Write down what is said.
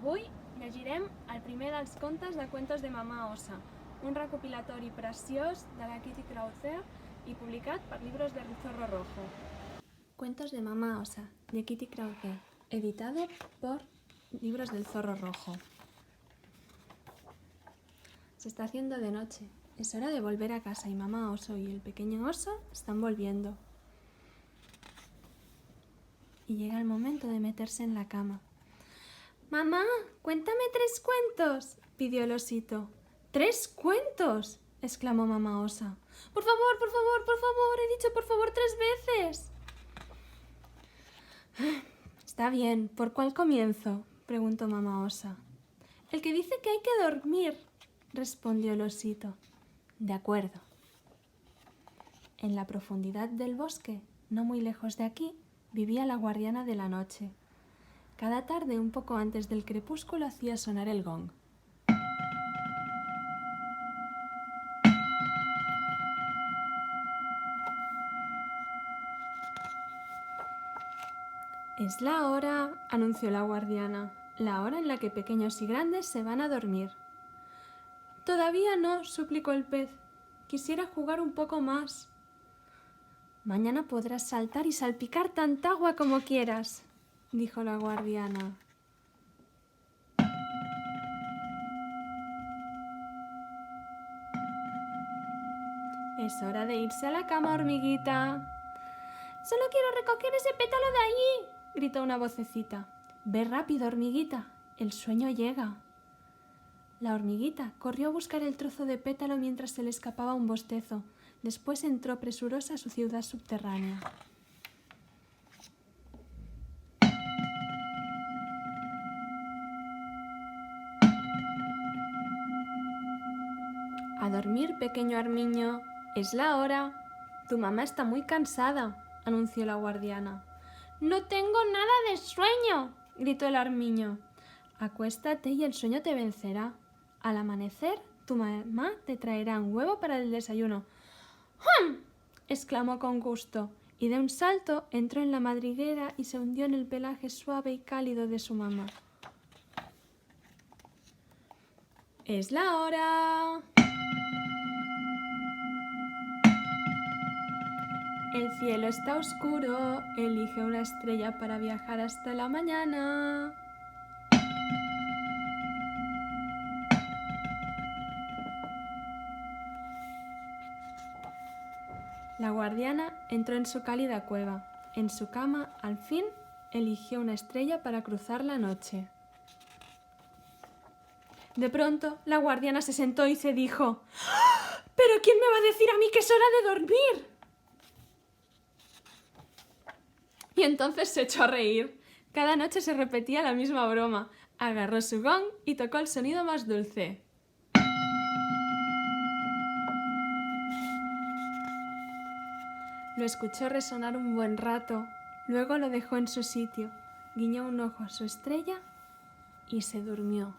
Avui llegirem el primer dels contes de Cuentos de Mamá Osa, un recopilatori preciós de la Kitty Krauser i publicat per Libros del Zorro Rojo. Cuentos de Mamá Osa, de Kitty Krauser, editado por Libros del Zorro Rojo. Se está haciendo de noche. Es hora de volver a casa y Mamá Oso y el pequeño oso están volviendo. Y llega el momento de meterse en la cama. «Mamá, cuéntame 3 cuentos», pidió el osito. «¿3 cuentos?», exclamó Mamá Osa. «Por favor, por favor, por favor, he dicho por favor 3 veces». «Está bien, ¿por cuál comienzo?», preguntó Mamá Osa. «El que dice que hay que dormir», respondió el osito. «De acuerdo». En la profundidad del bosque, no muy lejos de aquí, vivía la guardiana de la noche. Cada tarde, un poco antes del crepúsculo, hacía sonar el gong. «Es la hora», anunció la guardiana, «la hora en la que pequeños y grandes se van a dormir». «Todavía no», suplicó el pez. «Quisiera jugar un poco más». «Mañana podrás saltar y salpicar tanta agua como quieras», dijo la guardiana. «Es hora de irse a la cama, hormiguita». «Solo quiero recoger ese pétalo de allí», gritó una vocecita. «Ve rápido, hormiguita, el sueño llega». La hormiguita corrió a buscar el trozo de pétalo mientras se le escapaba un bostezo. Después entró presurosa a su ciudad subterránea. «A dormir, pequeño armiño, es la hora. Tu mamá está muy cansada», anunció la guardiana. «No tengo nada de sueño», gritó el armiño. «Acuéstate y el sueño te vencerá. Al amanecer, tu mamá te traerá un huevo para el desayuno». «¡Hum!», exclamó con gusto, y de un salto entró en la madriguera y se hundió en el pelaje suave y cálido de su mamá. «Es la hora». El cielo está oscuro, elige una estrella para viajar hasta la mañana. La guardiana entró en su cálida cueva. En su cama, al fin, eligió una estrella para cruzar la noche. De pronto, la guardiana se sentó y se dijo: «¡Ah! ¿Pero quién me va a decir a mí que es hora de dormir?». Y entonces se echó a reír. Cada noche se repetía la misma broma. Agarró su gong y tocó el sonido más dulce. Lo escuchó resonar un buen rato, luego lo dejó en su sitio, guiñó un ojo a su estrella y se durmió.